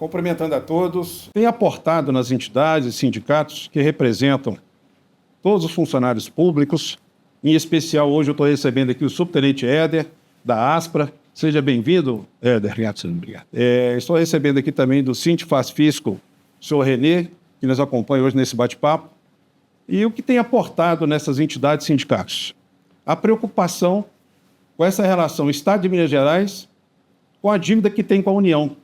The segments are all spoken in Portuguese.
Cumprimentando a todos. Tem aportado nas entidades e sindicatos que representam todos os funcionários públicos. Em especial, hoje eu estou recebendo aqui o subtenente Éder, da Aspra. Seja bem-vindo, Éder. Obrigado. Estou recebendo aqui também do Sindifaz Fisco, o senhor Renê, que nos acompanha hoje nesse bate-papo. E o que tem aportado nessas entidades e sindicatos? A preocupação com essa relação Estado de Minas Gerais com a dívida que tem com a União.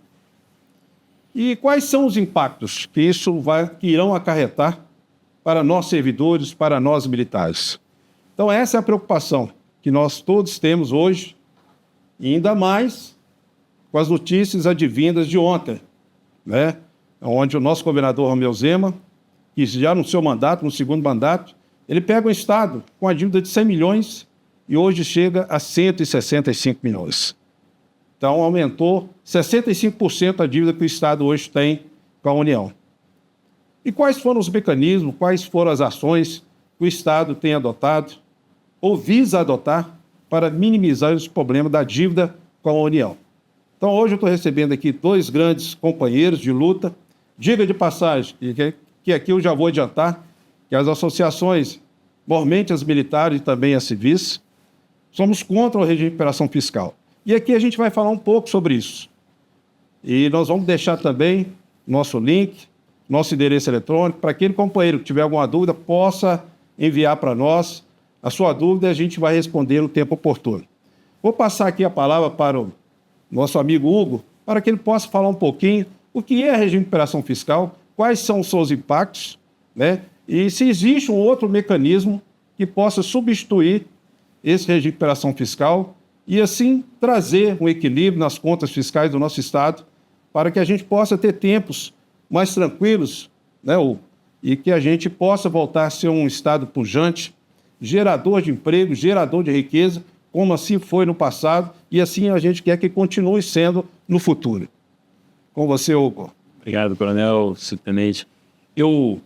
E quais são os impactos que que irão acarretar para nós servidores, para nós militares? Então, essa é a preocupação que nós todos temos hoje, e ainda mais com as notícias advindas de ontem, né? Onde o nosso governador Romeu Zema, que já no seu mandato, no segundo mandato, ele pega um Estado com a dívida de 100 milhões e hoje chega a 165 milhões. Então, aumentou 65% a dívida que o Estado hoje tem com a União. E quais foram os mecanismos, quais foram as ações que o Estado tem adotado ou visa adotar para minimizar os problemas da dívida com a União? Então, hoje eu estou recebendo aqui dois grandes companheiros de luta. Diga de passagem, que aqui eu já vou adiantar, que as associações, normalmente as militares e também as civis, somos contra o regime de recuperação fiscal. E aqui a gente vai falar um pouco sobre isso. E nós vamos deixar também nosso link, nosso endereço eletrônico, para aquele companheiro que tiver alguma dúvida, possa enviar para nós a sua dúvida e a gente vai responder no tempo oportuno. Vou passar aqui a palavra para o nosso amigo Hugo, para que ele possa falar um pouquinho o que é regime de recuperação fiscal, quais são os seus impactos, né? E se existe um outro mecanismo que possa substituir esse regime de recuperação fiscal e, assim, trazer um equilíbrio nas contas fiscais do nosso Estado para que a gente possa ter tempos mais tranquilos, né, Hugo? E que a gente possa voltar a ser um Estado pujante, gerador de emprego, gerador de riqueza, como assim foi no passado e assim a gente quer que continue sendo no futuro. Com você, Hugo. Obrigado, coronel, subtenente. Eu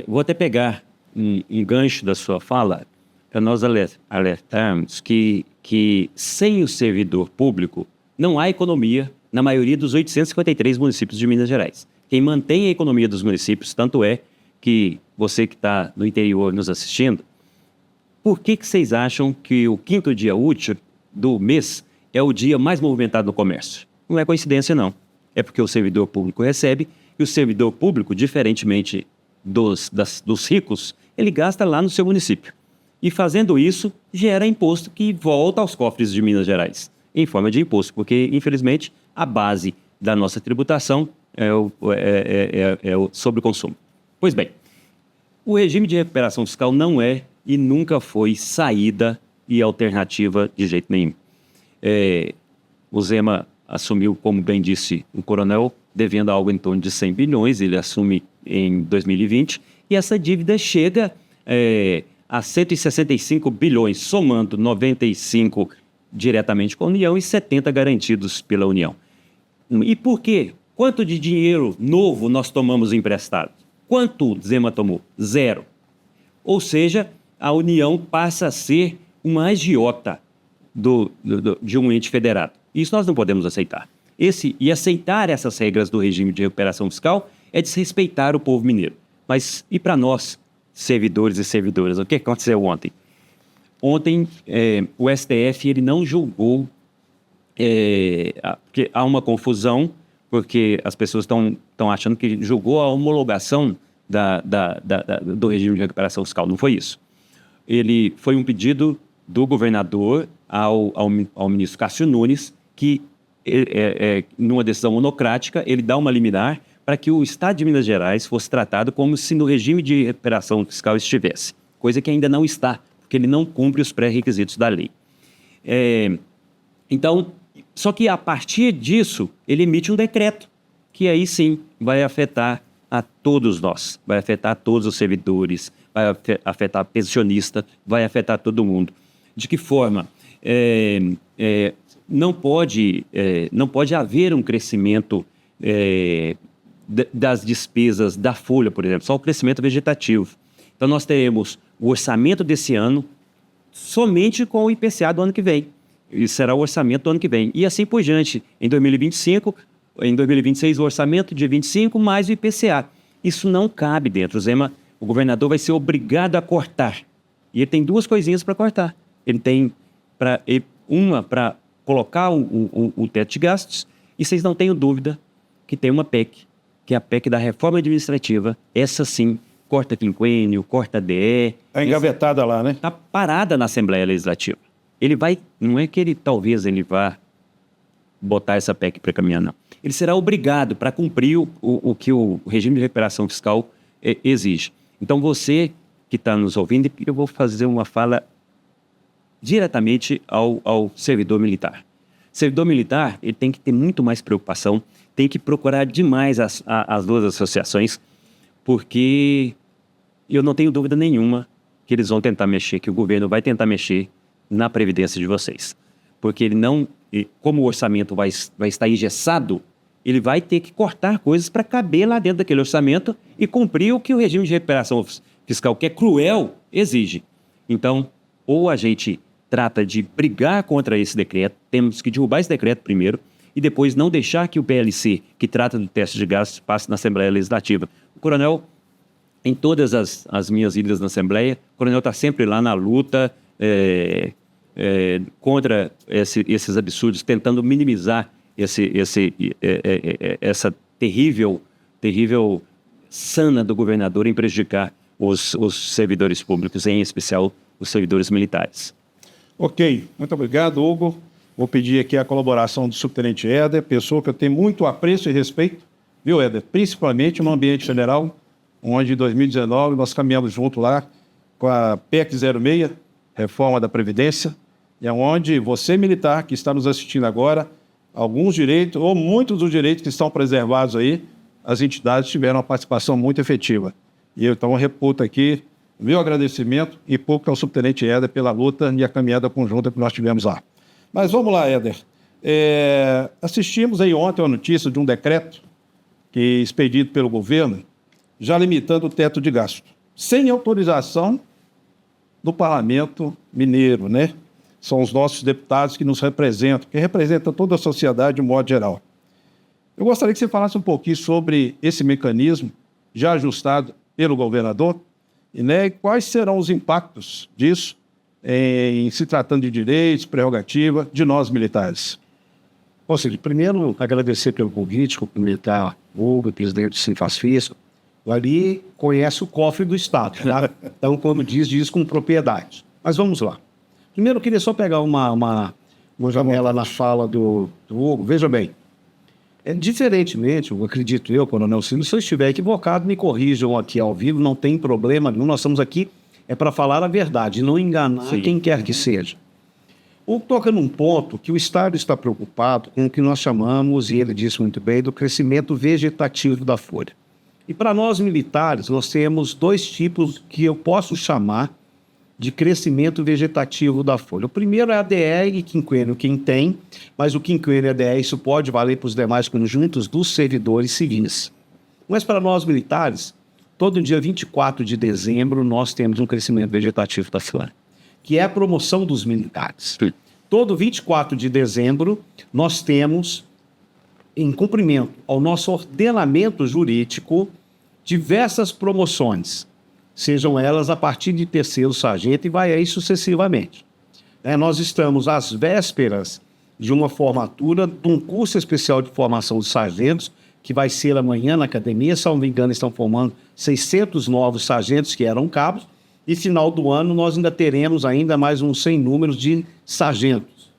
vou até pegar em gancho da sua fala para nós alertarmos que sem o servidor público não há economia na maioria dos 853 municípios de Minas Gerais. Quem mantém a economia dos municípios, tanto é que você que está no interior nos assistindo, por que vocês acham que o 5º dia útil do mês é o dia mais movimentado no comércio? Não é coincidência, não. É porque o servidor público recebe e o servidor público, diferentemente dos ricos, ele gasta lá no seu município. E fazendo isso, gera imposto que volta aos cofres de Minas Gerais, em forma de imposto, porque, infelizmente, a base da nossa tributação é o sobreconsumo. Pois bem, o regime de recuperação fiscal não é e nunca foi saída e alternativa de jeito nenhum. O Zema assumiu, como bem disse o coronel, devendo algo em torno de 100 bilhões, ele assume em 2020, e essa dívida chega a 165 bilhões, somando 95 diretamente com a União e 70 garantidos pela União. E por quê? Quanto de dinheiro novo nós tomamos emprestado? Quanto Zema tomou? 0. Ou seja, a União passa a ser uma agiota de um ente federado. Isso nós não podemos aceitar. E aceitar essas regras do regime de recuperação fiscal é desrespeitar o povo mineiro. Mas e para nós, servidores e servidoras, o que aconteceu ontem? Ontem, o STF ele não julgou, porque há uma confusão, porque as pessoas estão achando que julgou a homologação do regime de recuperação fiscal. Não foi isso. Ele foi um pedido do governador ao ministro Cássio Nunes, que, numa decisão monocrática, ele dá uma liminar para que o Estado de Minas Gerais fosse tratado como se no regime de recuperação fiscal estivesse, coisa que ainda não está, porque ele não cumpre os pré-requisitos da lei. Então, só que a partir disso, ele emite um decreto, que aí sim vai afetar a todos nós, vai afetar todos os servidores, vai afetar pensionista, vai afetar todo mundo. De que forma? Não pode haver um crescimento das despesas da folha, por exemplo, só o crescimento vegetativo. Então, nós teremos o orçamento desse ano somente com o IPCA do ano que vem. Isso será o orçamento do ano que vem. E assim por diante. Em 2025, em 2026 o orçamento de 25 mais o IPCA. Isso não cabe dentro. O governador vai ser obrigado a cortar. E ele tem duas coisinhas para cortar. Ele tem uma para colocar o teto de gastos, e vocês não tenham dúvida que tem uma PEC, que é a PEC da reforma administrativa. Essa sim, corta quinquênio, corta DE. Está engavetada lá, né? Está parada na Assembleia Legislativa. Ele vai, não é que talvez ele vá botar essa PEC para caminhar, não. Ele será obrigado para cumprir o que o regime de recuperação fiscal exige. Então você que está nos ouvindo, eu vou fazer uma fala diretamente ao servidor militar. O servidor militar, ele tem que ter muito mais preocupação, tem que procurar demais as duas associações, porque eu não tenho dúvida nenhuma que eles vão tentar mexer, que o governo vai tentar mexer na previdência de vocês. Porque ele não, como o orçamento vai estar engessado, ele vai ter que cortar coisas para caber lá dentro daquele orçamento e cumprir o que o regime de recuperação fiscal, que é cruel, exige. Então, ou a gente trata de brigar contra esse decreto, temos que derrubar esse decreto primeiro, e depois não deixar que o PLC, que trata do teste de gastos, passe na Assembleia Legislativa. O coronel, em todas as minhas idas na Assembleia, o coronel está sempre lá na luta contra esses absurdos, tentando minimizar essa terrível sana do governador em prejudicar os servidores públicos, em especial os servidores militares. Ok, muito obrigado, Hugo. Vou pedir aqui a colaboração do subtenente Éder, pessoa que eu tenho muito apreço e respeito, viu, Éder? Principalmente no ambiente federal, onde em 2019 nós caminhamos junto lá com a PEC 06, reforma da Previdência, e onde você, militar, que está nos assistindo agora, alguns direitos, ou muitos dos direitos que estão preservados aí, as entidades tiveram uma participação muito efetiva. E eu, então, reputo aqui o meu agradecimento e pouco ao subtenente Éder pela luta e a caminhada conjunta que nós tivemos lá. Mas vamos lá, Éder. Assistimos aí ontem a notícia de um decreto expedido pelo governo, já limitando o teto de gasto, sem autorização do Parlamento Mineiro, né? São os nossos deputados que nos representam, que representam toda a sociedade de um modo geral. Eu gostaria que você falasse um pouquinho sobre esse mecanismo já ajustado pelo governador, e, né, quais serão os impactos disso em se tratando de direitos, prerrogativa de nós militares. Ou seja, primeiro agradecer pelo convite, cumprimentar o Hugo, presidente do Sinfasfisco. Ali conhece o cofre do Estado, tá? Então, como diz com propriedade. Mas vamos lá. Primeiro, eu queria só pegar uma janela na fala do Hugo. Veja bem, diferentemente, eu acredito eu, Coronel Silvio, se eu estiver equivocado, me corrijam aqui ao vivo, não tem problema nenhum, nós estamos aqui para falar a verdade, não enganar quem quer que seja. O toca num ponto que o Estado está preocupado com o que nós chamamos, e ele disse muito bem, do crescimento vegetativo da folha. E para nós militares, nós temos dois tipos que eu posso chamar de crescimento vegetativo da folha. O primeiro é a DE e quinquênio, quem tem, mas o quinquênio e a DE, isso pode valer para os demais conjuntos dos servidores civis. Mas para nós militares, todo dia 24 de dezembro, nós temos um crescimento vegetativo da folha, que é a promoção dos militares. Sim. Todo 24 de dezembro, nós temos, em cumprimento ao nosso ordenamento jurídico, diversas promoções, sejam elas a partir de terceiro sargento e vai aí sucessivamente. Nós estamos às vésperas de uma formatura de um curso especial de formação de sargentos, que vai ser amanhã na academia. Se não me engano, estão formando 600 novos sargentos que eram cabos, e final do ano nós ainda teremos ainda mais uns 100 números de sargentos.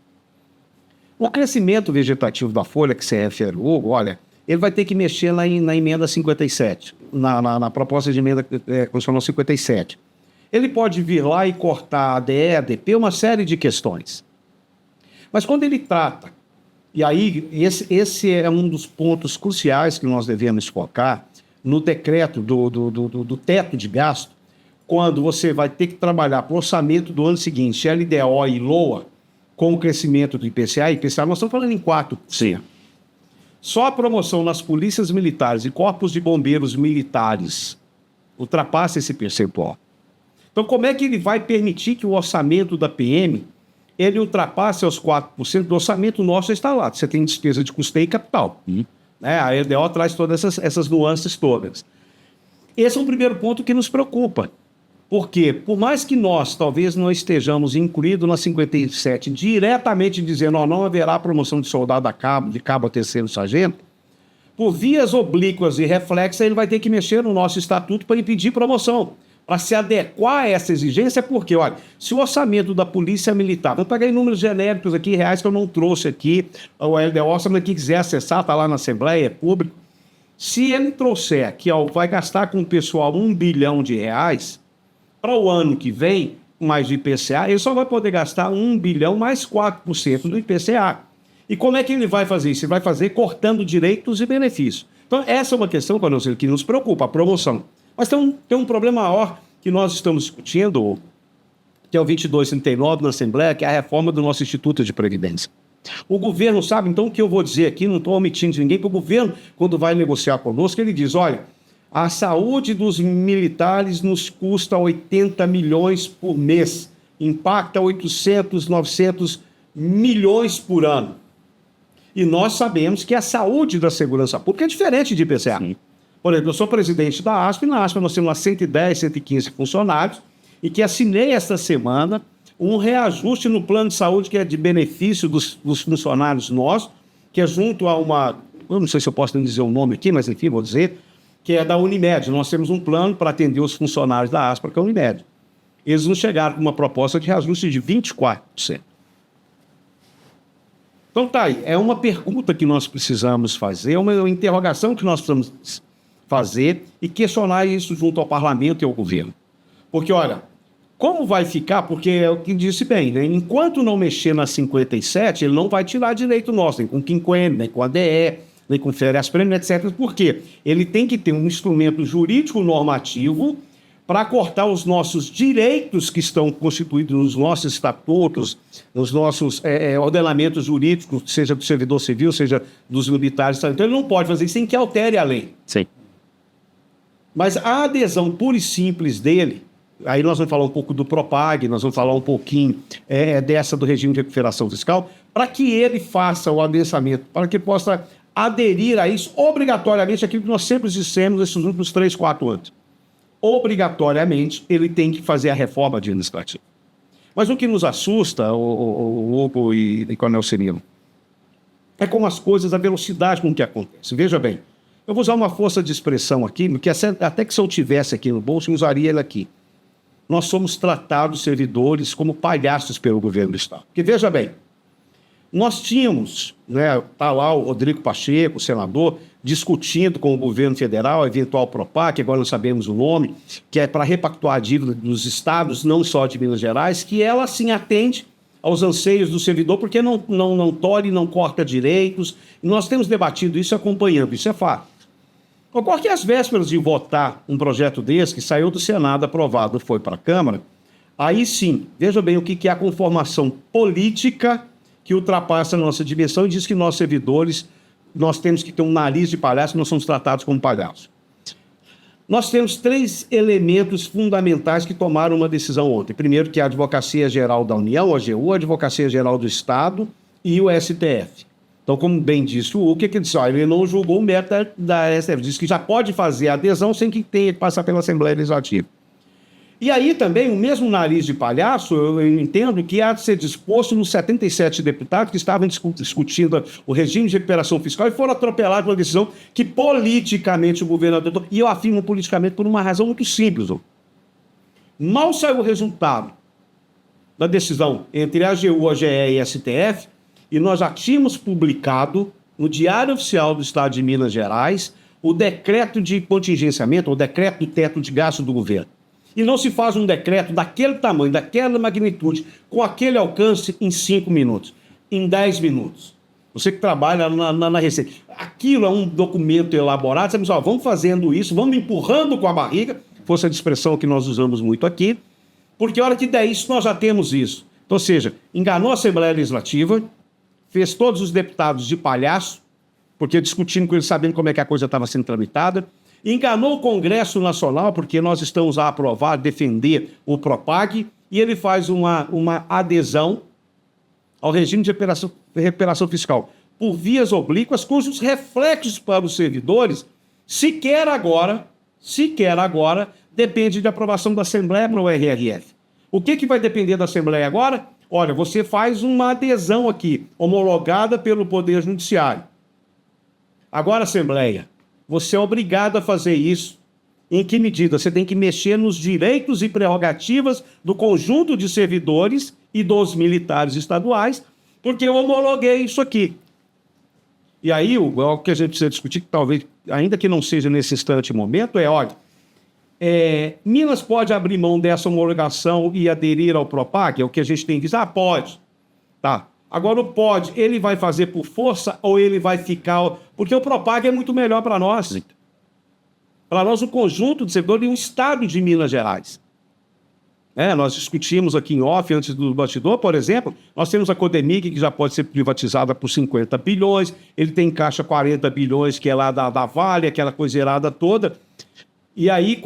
O crescimento vegetativo da folha, que você refere, Hugo, olha, ele vai ter que mexer lá na emenda 57, na proposta de emenda constitucional 57. Ele pode vir lá e cortar a ADE, ADP, uma série de questões. Mas quando ele trata, e aí esse é um dos pontos cruciais que nós devemos focar, no decreto do teto de gasto, quando você vai ter que trabalhar para o orçamento do ano seguinte, LDO e LOA, com o crescimento do IPCA, nós estamos falando em 4%. Só a promoção nas polícias militares e corpos de bombeiros militares ultrapassa esse percentual. Então, como é que ele vai permitir que o orçamento da PM ele ultrapasse os 4%? Do orçamento nosso está lá. Você tem despesa de custeio e capital. né? A LDO traz todas essas nuances todas. Esse é um primeiro ponto que nos preocupa. Porque, por mais que nós talvez não estejamos incluídos na 57 diretamente dizendo que não haverá promoção de soldado a cabo, de cabo a terceiro sargento, por vias oblíquas e reflexas, ele vai ter que mexer no nosso estatuto para impedir promoção, para se adequar a essa exigência, porque, olha, se o orçamento da Polícia Militar, vou pegar em números genéricos aqui, reais que eu não trouxe aqui, o LDO, se quem quiser acessar, está lá na Assembleia, é público. Se ele trouxer que vai gastar com o pessoal R$1 bilhão, para o ano que vem, mais do IPCA, ele só vai poder gastar R$1 bilhão mais 4% do IPCA. E como é que ele vai fazer isso? Ele vai fazer cortando direitos e benefícios. Então, essa é uma questão, Coronel, que nos preocupa, a promoção. Mas tem um problema maior que nós estamos discutindo, que é o 2239 na Assembleia, que é a reforma do nosso Instituto de Previdência. O governo sabe, então, o que eu vou dizer aqui, não estou omitindo ninguém, porque o governo, quando vai negociar conosco, ele diz, olha, a saúde dos militares nos custa 80 milhões por mês, impacta 800, 900 milhões por ano. E nós sabemos que a saúde da segurança pública é diferente de IPCA. Sim. Por exemplo, eu sou presidente da ASP, e na ASP nós temos lá 110, 115 funcionários, e que assinei esta semana um reajuste no plano de saúde que é de benefício dos funcionários nossos, que é junto a uma, eu não sei se eu posso dizer o nome aqui, mas enfim, vou dizer, que é da Unimed. Nós temos um plano para atender os funcionários da ASPA, que é a Unimed. Eles nos chegaram com uma proposta de reajuste de 24%. Então tá aí, é uma pergunta que nós precisamos fazer, é uma interrogação que nós precisamos fazer e questionar isso junto ao parlamento e ao governo. Porque, olha, como vai ficar, porque é o que disse bem, né? Enquanto não mexer na 57, ele não vai tirar direito nosso, nem com o quinquênio, nem com a ADE, nem com férias prêmio, etc. Por quê? Ele tem que ter um instrumento jurídico normativo para cortar os nossos direitos que estão constituídos nos nossos estatutos, nos nossos ordenamentos jurídicos, seja do servidor civil, seja dos militares. Então, ele não pode fazer isso sem que altere a lei. Sim. Mas a adesão pura e simples dele, aí nós vamos falar um pouco do Propag, nós vamos falar um pouquinho dessa do regime de recuperação fiscal, para que ele faça o adensamento, para que possa aderir a isso obrigatoriamente, aquilo que nós sempre dissemos nesses últimos 3, 4 anos. Obrigatoriamente, ele tem que fazer a reforma administrativa. Mas o que nos assusta, o Hugo e Coronel Cirilo, é como as coisas, a velocidade com que acontece. Veja bem, eu vou usar uma força de expressão aqui, que até que se eu tivesse aqui no bolso, eu usaria ele aqui. Nós somos tratados, servidores, como palhaços pelo governo do Estado. Porque, veja bem, nós tínhamos, né, tá lá o Rodrigo Pacheco, o senador, discutindo com o governo federal a eventual Propag, que agora não sabemos o nome, que é para repactuar a dívida dos estados, não só de Minas Gerais, que ela, sim, atende aos anseios do servidor, porque não tolhe, não corta direitos. E nós temos debatido isso e acompanhando, isso é fato. Ocorre que às vésperas de votar um projeto desse, que saiu do Senado aprovado, foi para a Câmara, aí sim, veja bem o que é a conformação política que ultrapassa a nossa dimensão e diz que nós, servidores, nós temos que ter um nariz de palhaço, nós somos tratados como palhaços. Nós temos 3 elementos fundamentais que tomaram uma decisão ontem. Primeiro, que é a Advocacia Geral da União, a AGU, a Advocacia Geral do Estado e o STF. Então, como bem disse o que ele disse? Ele não julgou o mérito da STF, disse que já pode fazer a adesão sem que tenha que passar pela Assembleia Legislativa. E aí também, o mesmo nariz de palhaço, eu entendo que há de ser disposto nos 77 deputados que estavam discutindo o regime de recuperação fiscal e foram atropelados por uma decisão que politicamente o governo adotou. E eu afirmo politicamente por uma razão muito simples. Mal saiu o resultado da decisão entre a AGU, a GE e a STF, e nós já tínhamos publicado no Diário Oficial do Estado de Minas Gerais o decreto de contingenciamento, o decreto do teto de gasto do governo. E não se faz um decreto daquele tamanho, daquela magnitude, com aquele alcance em 5 minutos, em 10 minutos. Você que trabalha na Receita. Aquilo é um documento elaborado, você diz, vamos fazendo isso, vamos empurrando com a barriga, força de expressão que nós usamos muito aqui, porque a hora que der isso, nós já temos isso. Então, ou seja, enganou a Assembleia Legislativa, fez todos os deputados de palhaço, porque discutindo com eles, sabendo como é que a coisa estava sendo tramitada, enganou o Congresso Nacional, porque nós estamos a aprovar, defender o Propag, e ele faz uma adesão ao regime de recuperação fiscal. por vias oblíquas, cujos reflexos para os servidores sequer agora, depende de aprovação da Assembleia para o RRF. O que vai depender da Assembleia agora? Olha, você faz uma adesão aqui, homologada pelo Poder Judiciário. Agora, Assembleia, você é obrigado a fazer isso. Em que medida? Você tem que mexer nos direitos e prerrogativas do conjunto de servidores e dos militares estaduais, porque eu homologuei isso aqui. E aí, o que a gente precisa discutir, que talvez, ainda que não seja nesse instante e momento, olha, Minas pode abrir mão dessa homologação e aderir ao PROPAC? É o que a gente tem que dizer. Ah, pode. Tá. Agora, o pode, ele vai fazer por força ou ele vai ficar... Porque o PROPAC é muito melhor para nós. Para nós, o conjunto de servidores e o Estado de Minas Gerais. Nós discutimos aqui em off, antes do bastidor, por exemplo, nós temos a Codemig, que já pode ser privatizada por 50 bilhões, ele tem em caixa 40 bilhões, que é lá da Vale, aquela coiseirada toda. E aí,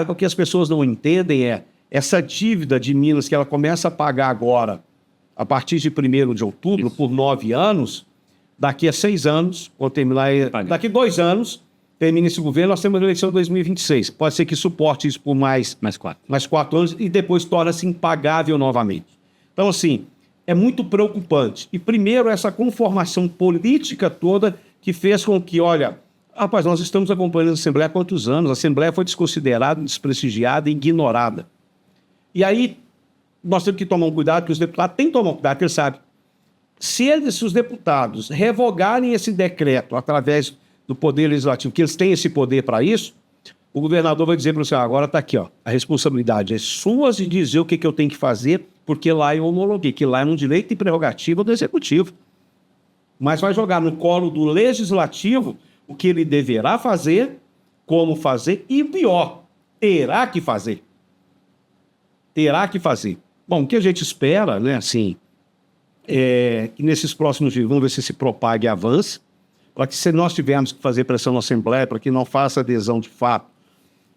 o que as pessoas não entendem essa dívida de Minas, que ela começa a pagar agora, a partir de 1º de outubro, por 9 anos, daqui a 6 anos, ou terminar, daqui a 2 anos, termina esse governo, nós temos a eleição de 2026. Pode ser que suporte isso por mais 4 anos e depois torna-se impagável novamente. Então, assim, é muito preocupante. E, primeiro, essa conformação política toda que fez com que, olha, rapaz, nós estamos acompanhando a Assembleia há quantos anos? A Assembleia foi desconsiderada, desprestigiada e ignorada. E aí, nós temos que tomar um cuidado, que os deputados têm que tomar um cuidado, porque eles sabem. Se os deputados revogarem esse decreto através do Poder Legislativo, que eles têm esse poder para isso, o governador vai dizer para você, agora está aqui, a responsabilidade é sua de dizer o que eu tenho que fazer, porque lá eu homologuei, que lá é um direito e prerrogativa do Executivo. Mas vai jogar no colo do Legislativo o que ele deverá fazer, como fazer, e pior, terá que fazer. Terá que fazer. Bom, o que a gente espera, né, assim, que nesses próximos dias, vamos ver se esse PROPAG avance, para que, se nós tivermos que fazer pressão na Assembleia, para que não faça adesão de fato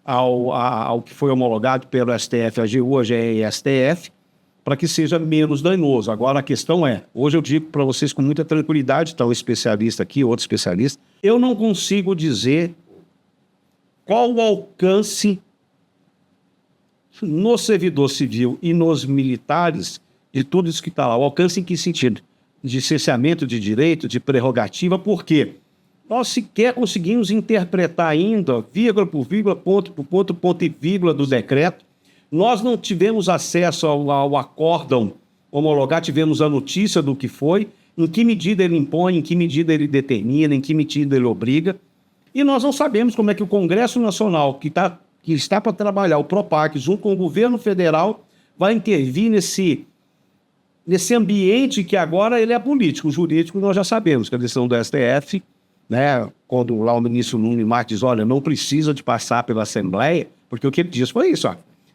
ao que foi homologado pelo STF, AGU, AGE e STF, para que seja menos danoso. Agora, a questão hoje eu digo para vocês com muita tranquilidade, está um especialista aqui, outro especialista, eu não consigo dizer qual o alcance no servidor civil e nos militares de tudo isso que está lá. O alcance em que sentido? De cerceamento de direito, de prerrogativa, por quê? Nós sequer conseguimos interpretar ainda, vírgula por vírgula, ponto por ponto, ponto e vírgula do decreto. Nós não tivemos acesso ao acórdão homologado, tivemos a notícia do que foi, em que medida ele impõe, em que medida ele determina, em que medida ele obriga. E nós não sabemos como é que o Congresso Nacional, que está para trabalhar o PROPAC, junto com o governo federal, vai intervir nesse ambiente que agora ele é político. O jurídico nós já sabemos, que a decisão do STF, né, quando lá o ministro Nunes Marques diz, olha, não precisa de passar pela Assembleia, porque o que ele disse foi isso,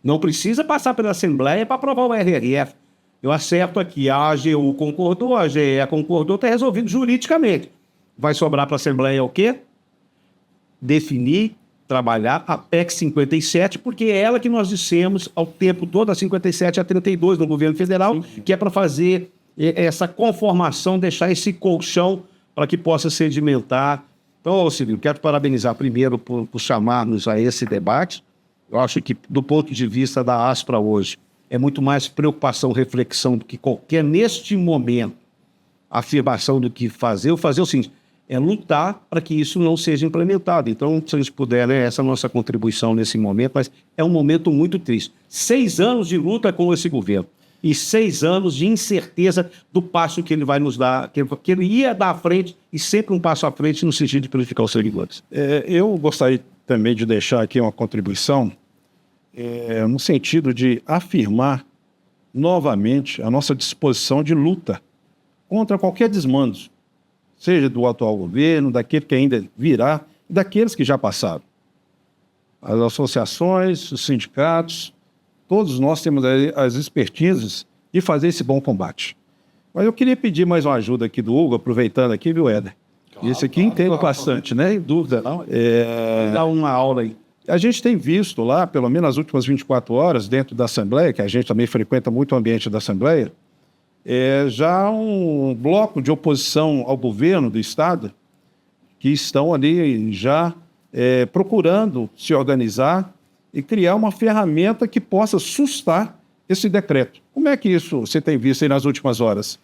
não precisa passar pela Assembleia para aprovar o RRF. Eu acerto aqui, a AGU concordou, a AGE concordou, está resolvido juridicamente. Vai sobrar para a Assembleia o quê? Definir, trabalhar a PEC 57, porque é ela que nós dissemos ao tempo todo, a 57 a 32 no governo federal, sim, que é para fazer essa conformação, deixar esse colchão para que possa sedimentar. Então, Silvio, quero parabenizar primeiro por chamarmos a esse debate. Eu acho que, do ponto de vista da ASPRA hoje, é muito mais preocupação, reflexão do que qualquer, neste momento, afirmação do que fazer. O seguinte, é lutar para que isso não seja implementado. Então, se a gente puder, né, essa é a nossa contribuição nesse momento, mas é um momento muito triste. 6 anos de luta com esse governo e 6 anos de incerteza do passo que ele vai nos dar, que ele ia dar à frente e sempre um passo à frente no sentido de prejudicar os servidores. Eu gostaria também de deixar aqui uma contribuição no sentido de afirmar novamente a nossa disposição de luta contra qualquer desmando, seja do atual governo, daquele que ainda virá, daqueles que já passaram. As associações, os sindicatos, todos nós temos as expertises de fazer esse bom combate. Mas eu queria pedir mais uma ajuda aqui do Hugo, aproveitando aqui, viu, Éder? Esse aqui entende bastante, né? Em dúvida, não? Dá uma aula aí. A gente tem visto lá, pelo menos nas últimas 24 horas, dentro da Assembleia, que a gente também frequenta muito o ambiente da Assembleia, já um bloco de oposição ao governo do Estado que estão ali já procurando se organizar e criar uma ferramenta que possa sustar esse decreto. Como é que isso você tem visto aí nas últimas horas?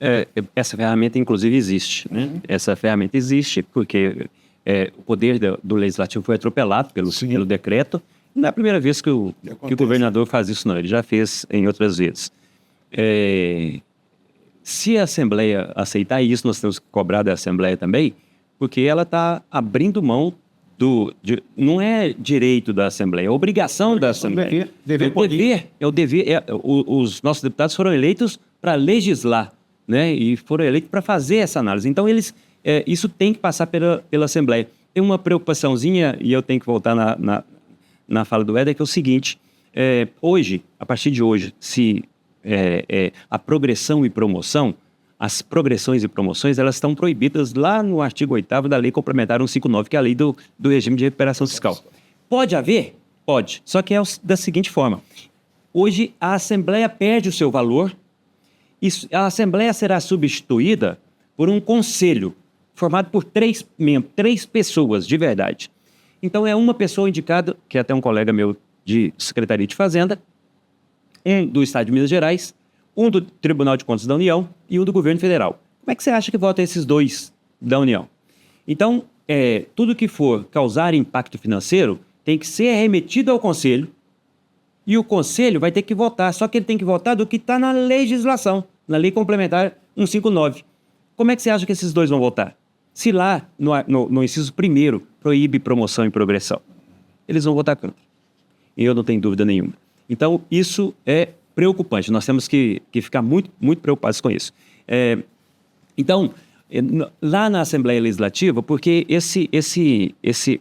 Essa ferramenta, inclusive, existe. Né? Essa ferramenta existe porque o poder do Legislativo foi atropelado pelo decreto. Não é a primeira vez que o governador faz isso, não. Ele já fez em outras vezes. Se a Assembleia aceitar isso, nós temos que cobrar da Assembleia também, porque ela está abrindo mão não é direito da Assembleia, é obrigação da Assembleia. Os nossos deputados foram eleitos para legislar, né? E foram eleitos para fazer essa análise. Então, isso tem que passar pela Assembleia. Tem uma preocupaçãozinha, e eu tenho que voltar na fala do Éder, que é o seguinte, hoje, a partir de hoje, se a progressão e promoção, as progressões e promoções, elas estão proibidas lá no artigo 8º da Lei Complementar 159, que é a lei do regime de recuperação fiscal. Pode haver? Pode. Só que é da seguinte forma. Hoje, a Assembleia perde o seu valor e a Assembleia será substituída por um conselho formado por 3 membros, 3 pessoas de verdade. Então, é uma pessoa indicada, que é até um colega meu de Secretaria de Fazenda, um do Estado de Minas Gerais, um do Tribunal de Contas da União e um do Governo Federal. Como é que você acha que vota esses 2 da União? Então, tudo que for causar impacto financeiro tem que ser remetido ao Conselho e o Conselho vai ter que votar, só que ele tem que votar do que está na legislação, na Lei Complementar 159. Como é que você acha que esses 2 vão votar? Se lá, no inciso 1º, proíbe promoção e progressão, eles vão votar contra. E eu não tenho dúvida nenhuma. Então, isso é preocupante. Nós temos que ficar muito, muito preocupados com isso. Então, lá na Assembleia Legislativa, porque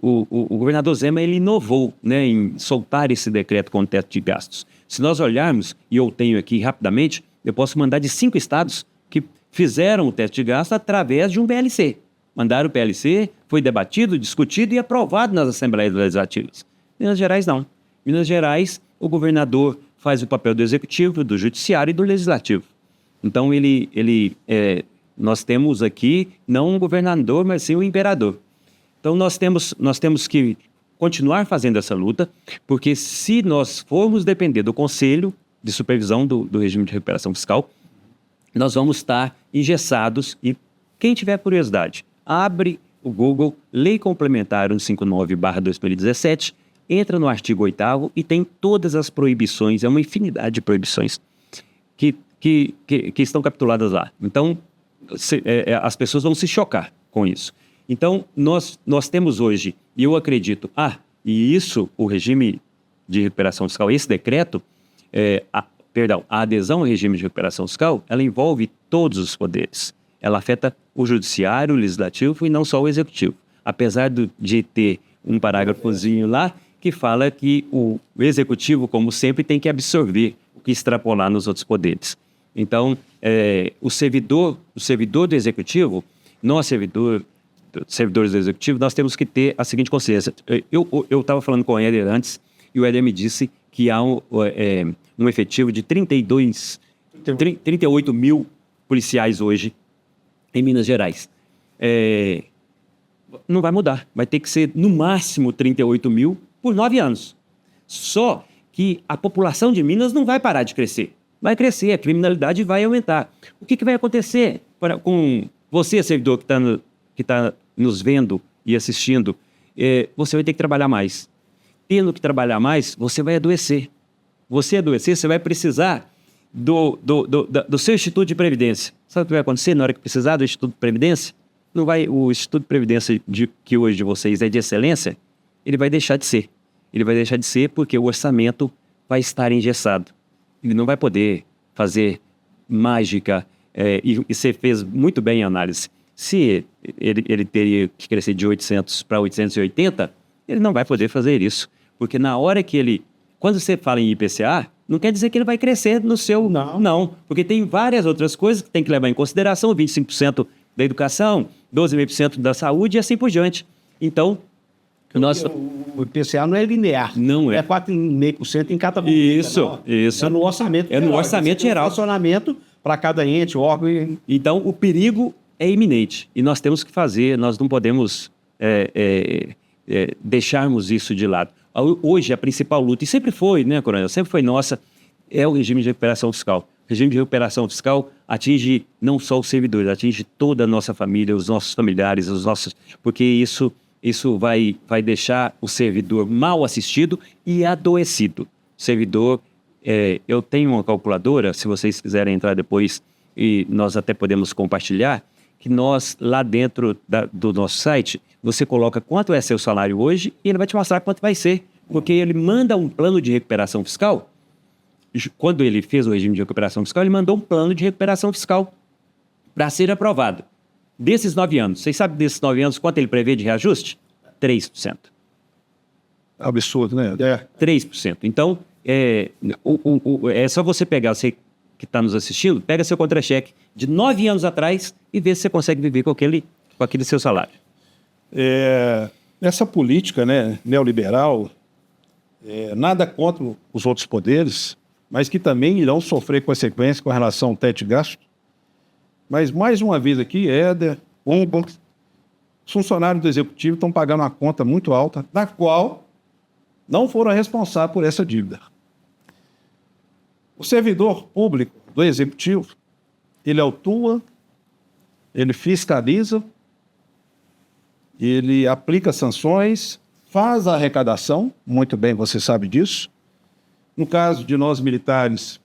o governador Zema, ele inovou, né, em soltar esse decreto com o teto de gastos. Se nós olharmos, e eu tenho aqui rapidamente, eu posso mandar de 5 estados que fizeram o teto de gastos através de um PLC. Mandaram o PLC, foi debatido, discutido e aprovado nas Assembleias Legislativas. Minas Gerais, não. Minas Gerais, o governador faz o papel do Executivo, do Judiciário e do Legislativo. Então, nós temos aqui não um governador, mas sim um imperador. Então, nós temos que continuar fazendo essa luta, porque se nós formos depender do Conselho de Supervisão do Regime de Recuperação Fiscal, nós vamos estar engessados e quem tiver curiosidade, abre o Google, Lei Complementar 159/2017, entra no artigo 8º e tem todas as proibições, é uma infinidade de proibições que estão capituladas lá. Então, as pessoas vão se chocar com isso. Então, nós temos hoje, e eu acredito, e isso, o regime de recuperação fiscal, esse decreto, a adesão ao regime de recuperação fiscal, ela envolve todos os poderes. Ela afeta o judiciário, o legislativo e não só o executivo. Apesar de ter um parágrafozinho lá que fala que o executivo, como sempre, tem que absorver o que extrapolar nos outros poderes. Então, o servidor do executivo, nós servidores do executivo, nós temos que ter a seguinte consciência. Eu estava falando com o Éder antes e o Éder me disse que há um efetivo de 38 mil policiais hoje em Minas Gerais. Não vai mudar, vai ter que ser no máximo 38 mil por 9 anos. Só que a população de Minas não vai parar de crescer. Vai crescer, a criminalidade vai aumentar. O que vai acontecer com você, servidor que tá nos vendo e assistindo? Você vai ter que trabalhar mais. Tendo que trabalhar mais, você vai adoecer. Você adoecer, você vai precisar do seu Instituto de Previdência. Sabe o que vai acontecer na hora que precisar do Instituto de Previdência? O Instituto de Previdência que hoje de vocês é de excelência, ele vai deixar de ser. Ele vai deixar de ser porque o orçamento vai estar engessado. Ele não vai poder fazer mágica, e você fez muito bem a análise. Se ele teria que crescer de 800 para 880, ele não vai poder fazer isso. Porque na hora que quando você fala em IPCA, não quer dizer que ele vai crescer no seu... Não, porque tem várias outras coisas que tem que levar em consideração, 25% da educação, 12,5% da saúde e assim por diante. Então, o IPCA não é linear. Não é. É 4,5% em cada momento. Isso. É no orçamento geral. É no orçamento geral. Funcionamento para cada ente, órgão. Então, o perigo é iminente e nós temos que fazer, nós não podemos deixarmos isso de lado. Hoje, a principal luta, e sempre foi, né, Coronel, sempre foi nossa, é o regime de recuperação fiscal. O regime de recuperação fiscal atinge não só os servidores, atinge toda a nossa família, os nossos familiares, porque isso vai deixar o servidor mal assistido e adoecido. O servidor, eu tenho uma calculadora, se vocês quiserem entrar depois, e nós até podemos compartilhar, que nós, lá dentro do nosso site, você coloca quanto é seu salário hoje e ele vai te mostrar quanto vai ser, porque ele manda um plano de recuperação fiscal. Quando ele fez o regime de recuperação fiscal, ele mandou um plano de recuperação fiscal para ser aprovado. Desses 9 anos, vocês sabem desses 9 anos quanto ele prevê de reajuste? 3%. Absurdo, né? 3%. Então, é só você pegar, você que está nos assistindo, pega seu contra-cheque de 9 anos atrás e vê se você consegue viver com aquele seu salário. Essa política, né, neoliberal, nada contra os outros poderes, mas que também irão sofrer consequências com relação ao teto de gasto. Mas, mais uma vez aqui, Éder, os funcionários do Executivo estão pagando uma conta muito alta, da qual não foram responsáveis por essa dívida. O servidor público do Executivo, ele autua, ele fiscaliza, ele aplica sanções, faz a arrecadação, muito bem, você sabe disso. No caso de nós militares,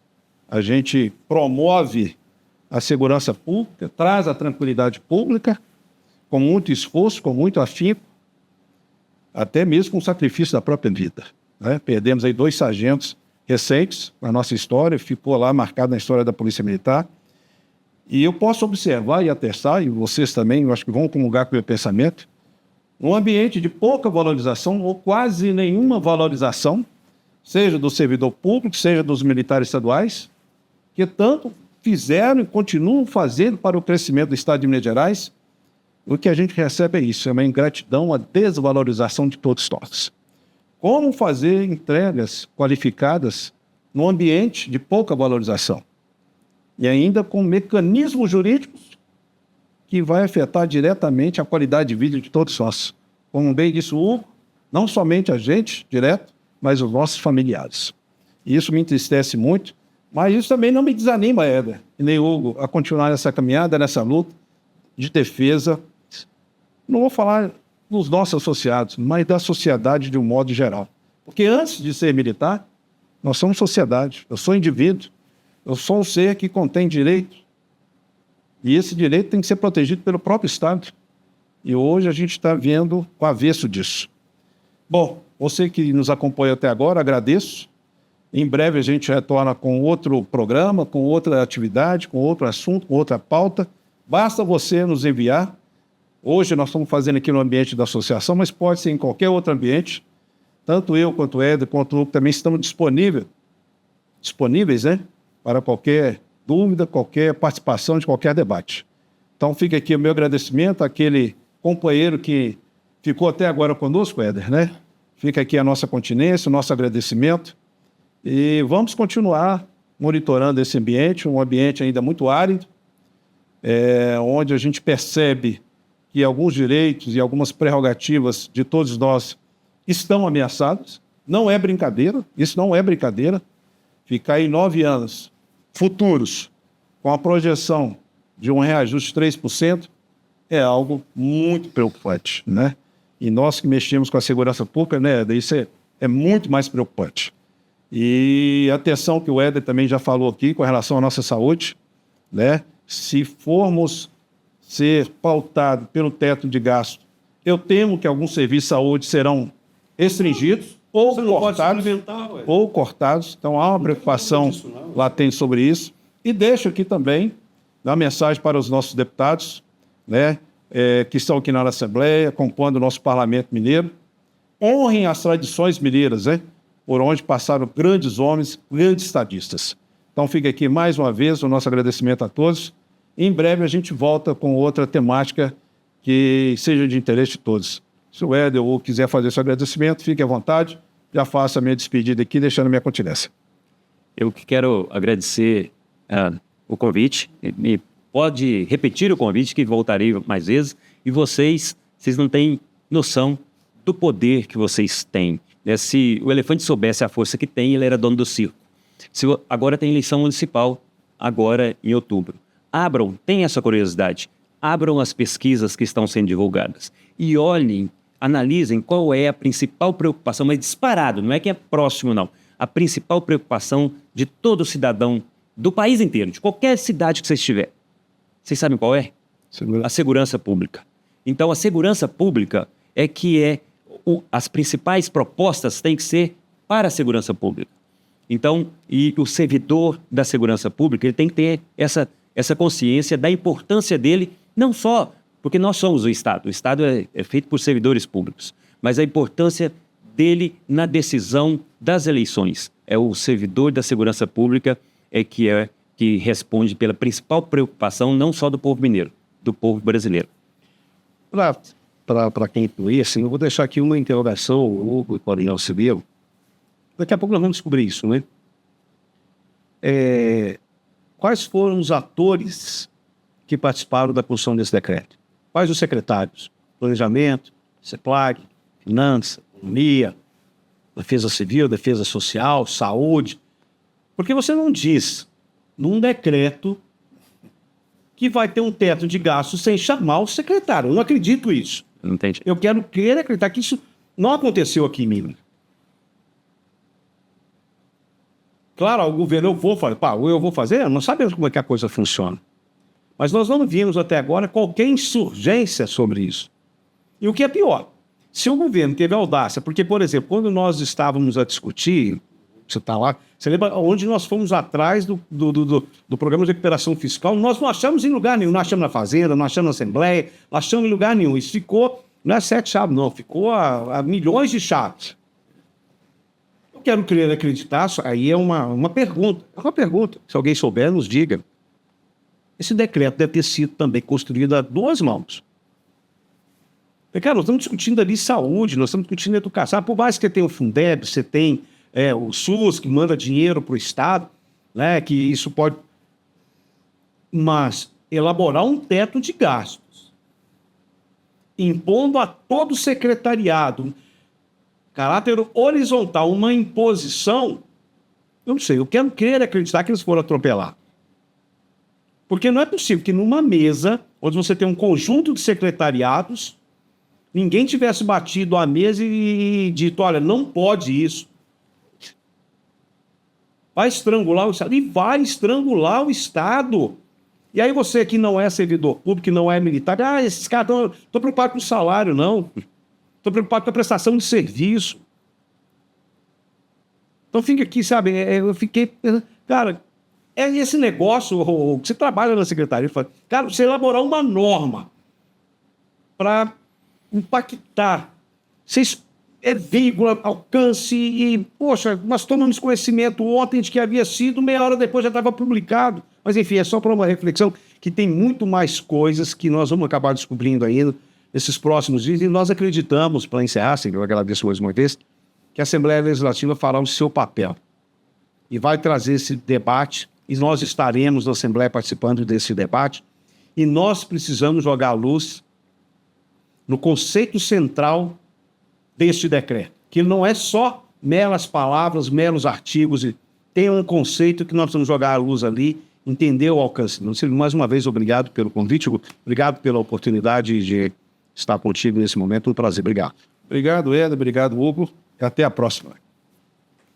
a gente promove a segurança pública, traz a tranquilidade pública, com muito esforço, com muito afinco, até mesmo com o sacrifício da própria vida, né? Perdemos aí 2 sargentos recentes na nossa história, ficou lá marcado na história da Polícia Militar. E eu posso observar e atestar, e vocês também, eu acho que vão comungar com o meu pensamento, um ambiente de pouca valorização ou quase nenhuma valorização, seja do servidor público, seja dos militares estaduais, que tanto fizeram e continuam fazendo para o crescimento do Estado de Minas Gerais. O que a gente recebe é isso, é uma ingratidão, uma desvalorização de todos nós. Como fazer entregas qualificadas num ambiente de pouca valorização? E ainda com mecanismos jurídicos que vai afetar diretamente a qualidade de vida de todos nós. Como bem disse o Hugo, não somente a gente, direto, mas os nossos familiares. E isso me entristece muito, mas isso também não me desanima, Éder, e nem Hugo, a continuar nessa caminhada, nessa luta de defesa. Não vou falar dos nossos associados, mas da sociedade de um modo geral. Porque antes de ser militar, nós somos sociedade, eu sou indivíduo, eu sou um ser que contém direito. E esse direito tem que ser protegido pelo próprio Estado. E hoje a gente está vendo o avesso disso. Bom, você que nos acompanha até agora, agradeço. Em breve a gente retorna com outro programa, com outra atividade, com outro assunto, com outra pauta. Basta você nos enviar. Hoje nós estamos fazendo aqui no ambiente da associação, mas pode ser em qualquer outro ambiente. Tanto eu, quanto o Éder, quanto o Hugo também estamos disponíveis, né, para qualquer dúvida, qualquer participação de qualquer debate. Então fica aqui o meu agradecimento àquele companheiro que ficou até agora conosco, Éder, né? Fica aqui a nossa continência, o nosso agradecimento. E vamos continuar monitorando esse ambiente, um ambiente ainda muito árido, onde a gente percebe que alguns direitos e algumas prerrogativas de todos nós estão ameaçados. Não é brincadeira, isso não é brincadeira. Ficar em 9 anos futuros com a projeção de um reajuste de 3% é algo muito preocupante, né? E nós que mexemos com a segurança pública, né, isso é muito mais preocupante. E atenção que o Éder também já falou aqui com relação à nossa saúde, né? Se formos ser pautados pelo teto de gasto, eu temo que alguns serviços de saúde serão restringidos ou cortados. Então há uma preocupação latente sobre isso. E deixo aqui também uma mensagem para os nossos deputados, né, que estão aqui na Assembleia, compondo o nosso Parlamento Mineiro. Honrem as tradições mineiras, né, por onde passaram grandes homens, grandes estadistas. Então fica aqui mais uma vez o nosso agradecimento a todos. Em breve a gente volta com outra temática que seja de interesse de todos. Se o Éder ou quiser fazer seu agradecimento, fique à vontade. Já faço a minha despedida aqui, deixando a minha continência. Eu quero agradecer o convite, e pode repetir o convite, que voltarei mais vezes, e vocês não têm noção do poder que vocês têm. Né? Se o elefante soubesse a força que tem, ele era dono do circo. Agora tem eleição municipal, agora em outubro. Tenham essa curiosidade, abram as pesquisas que estão sendo divulgadas e olhem, analisem qual é a principal preocupação, mas disparado, não é que é próximo não, a principal preocupação de todo cidadão do país inteiro, de qualquer cidade que você estiver. Vocês sabem qual é? A segurança pública. Então, a segurança pública as principais propostas têm que ser para a segurança pública. Então, e o servidor da segurança pública, ele tem que ter essa consciência da importância dele, não só porque nós somos o Estado é feito por servidores públicos, mas a importância dele na decisão das eleições. É o servidor da segurança pública que responde pela principal preocupação, não só do povo mineiro, do povo brasileiro. Para quem conhece, eu vou deixar aqui uma interrogação, o Hugo podem auxiliar. Daqui a pouco nós vamos descobrir isso, né? Quais foram os atores que participaram da construção desse decreto? Quais os secretários? Planejamento, CEPLAG, Finanças, Economia, Defesa Civil, Defesa Social, Saúde. Porque você não diz num decreto que vai ter um teto de gastos sem chamar o secretário. Eu não acredito nisso. Não entendi. Eu quero acreditar que isso não aconteceu aqui em Minas. Claro, o governo, eu vou fazer, nós sabemos como é que a coisa funciona. Mas nós não vimos até agora qualquer insurgência sobre isso. E o que é pior, se o governo teve audácia, porque, por exemplo, quando nós estávamos a discutir, você está lá, você lembra onde nós fomos atrás do programa de recuperação fiscal, nós não achamos em lugar nenhum, não achamos na Fazenda, não achamos na Assembleia, não achamos em lugar nenhum. Isso ficou, não é 7 chaves, não, ficou a milhões de chaves. Eu quero querer acreditar, aí é uma pergunta. É uma pergunta. Se alguém souber, nos diga. Esse decreto deve ter sido também construído a 2 mãos. Porque, cara, nós estamos discutindo ali saúde, nós estamos discutindo educação. Por mais que você tenha o Fundeb, você tem o SUS, que manda dinheiro para o Estado, né, que isso pode... Mas elaborar um teto de gastos, impondo a todo o secretariado caráter horizontal, uma imposição, eu não sei, eu quero querer acreditar que eles foram atropelar. Porque não é possível que numa mesa, onde você tem um conjunto de secretariados, ninguém tivesse batido à mesa e dito, olha, não pode isso. Vai estrangular o Estado. E vai estrangular o Estado. E aí você que não é servidor público, que não é militar, esses caras estão preocupados com o salário, não. Estou preocupado com a prestação de serviço. Então fica aqui, sabe, eu fiquei... Cara, esse negócio, você trabalha na secretaria, cara, você elaborar uma norma para impactar, vocês vírgula, alcance e, poxa, nós tomamos conhecimento ontem de que havia sido, meia hora depois já estava publicado. Mas enfim, é só para uma reflexão que tem muito mais coisas que nós vamos acabar descobrindo ainda nesses próximos dias, e nós acreditamos, para encerrar, eu agradeço mais uma vez, que a Assembleia Legislativa fará o seu papel e vai trazer esse debate, e nós estaremos na Assembleia participando desse debate, e nós precisamos jogar a luz no conceito central deste decreto, que não é só meras palavras, meros artigos, tem um conceito que nós precisamos jogar a luz ali, entender o alcance. Mais uma vez, obrigado pelo convite, obrigado pela oportunidade de estar contigo nesse momento, um prazer, obrigado. Obrigado, Éder, obrigado, Hugo, e até a próxima.